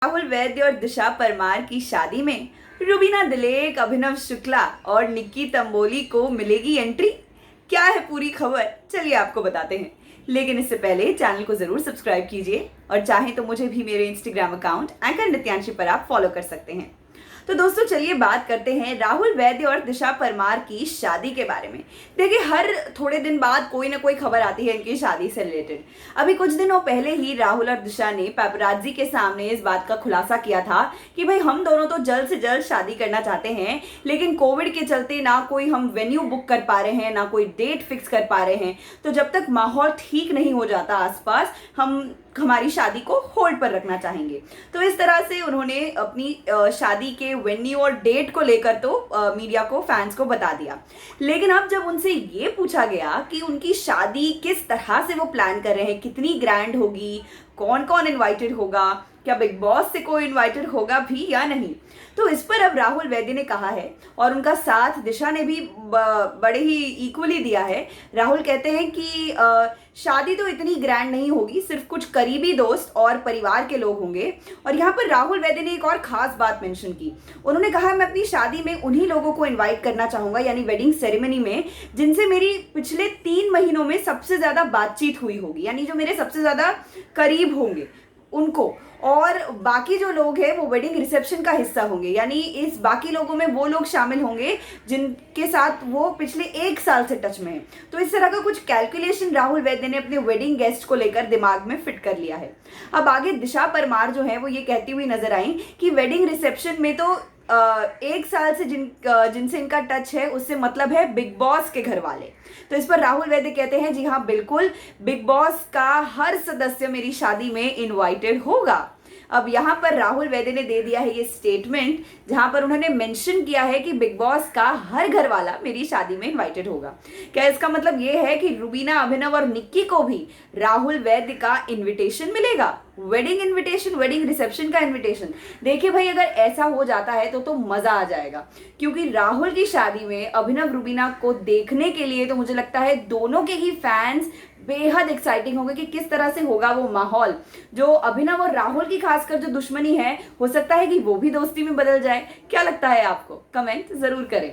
राहुल वैद्य और दिशा परमार की शादी में रुबीना दिलेक, अभिनव शुक्ला और निक्की तंबोली को मिलेगी एंट्री। क्या है पूरी खबर, चलिए आपको बताते हैं। लेकिन इससे पहले चैनल को जरूर सब्सक्राइब कीजिए और चाहें तो मुझे भी मेरे इंस्टाग्राम अकाउंट एंकर नित्यांशी पर आप फॉलो कर सकते हैं। तो दोस्तों चलिए बात करते हैं राहुल वैद्य और दिशा परमार की शादी के बारे में। देखिए, हर थोड़े दिन बाद कोई ना कोई खबर आती है इनकी शादी से रिलेटेड। अभी कुछ दिनों पहले ही राहुल और दिशा ने पैपराज़ी के सामने इस बात का खुलासा किया था कि भाई हम दोनों तो जल्द से जल्द शादी करना चाहते हैं, लेकिन कोविड के चलते ना कोई हम वेन्यू बुक कर पा रहे हैं, ना कोई डेट फिक्स कर पा रहे हैं। तो जब तक माहौल ठीक नहीं हो जाता आसपास, हम हमारी शादी को होल्ड पर रखना चाहेंगे। तो इस तरह से उन्होंने अपनी शादी के वेन्यू और डेट को लेकर तो मीडिया को, फैंस को बता दिया। लेकिन अब जब उनसे ये पूछा गया कि उनकी शादी किस तरह से वो प्लान कर रहे हैं, कितनी ग्रैंड होगी, कौन कौन इनवाइटेड होगा, क्या बिग बॉस से कोई इनवाइटेड होगा भी या नहीं, तो इस पर अब राहुल वैद्य ने कहा है और उनका साथ दिशा ने भी बड़े ही इक्वली दिया है। राहुल कहते हैं कि शादी तो इतनी ग्रैंड नहीं होगी, सिर्फ कुछ करीबी दोस्त और परिवार के लोग होंगे। और यहाँ पर राहुल वैद्य ने एक और खास बात मेंशन की। उन्होंने कहा, मैं अपनी शादी में उन्हीं लोगों को इनवाइट करना चाहूंगा, यानी वेडिंग सेरेमनी में, जिनसे मेरी पिछले 3 महीनों में सबसे ज्यादा बातचीत हुई होगी, यानी जो मेरे सबसे ज्यादा करीब होंगे उनको। और बाकी जो लोग हैं वो वेडिंग रिसेप्शन का हिस्सा होंगे, यानी इस बाकी लोगों में वो लोग शामिल होंगे जिनके साथ वो पिछले 1 साल से टच में है। तो इस तरह का कुछ कैलकुलेशन राहुल वैद्य ने अपने वेडिंग गेस्ट को लेकर दिमाग में फिट कर लिया है। अब आगे दिशा परमार जो है वो ये कहती हुई नजर आई कि वेडिंग रिसेप्शन में तो 1 साल से जिनसे इनका टच है, उससे मतलब है बिग बॉस के घर वाले। तो इस पर राहुल वैद्य कहते हैं, जी हाँ बिल्कुल, बिग बॉस का हर सदस्य मेरी शादी में इनवाइटेड होगा। अब यहाँ पर राहुल वैद्य ने दे दिया है ये स्टेटमेंट, जहां पर उन्होंने मेंशन किया है कि बिग बॉस का हर घर वाला मेरी शादी में इनवाइटेड होगा। क्या इसका मतलब ये है कि रुबीना, अभिनव और निक्की को भी राहुल वैद्य का इनविटेशन मिलेगा? वेडिंग इनविटेशन, वेडिंग रिसेप्शन का इनविटेशन। देखिए भाई, अगर ऐसा हो जाता है तो मजा आ जाएगा, क्योंकि राहुल की शादी में अभिनव रुबीना को देखने के लिए तो मुझे लगता है दोनों के ही फैंस बेहद एक्साइटिंग होंगे कि किस तरह से होगा वो माहौल। जो अभिनव और राहुल की खासकर जो दुश्मनी है, हो सकता है कि वो भी दोस्ती में बदल जाए। क्या लगता है आपको? कमेंट जरूर करें।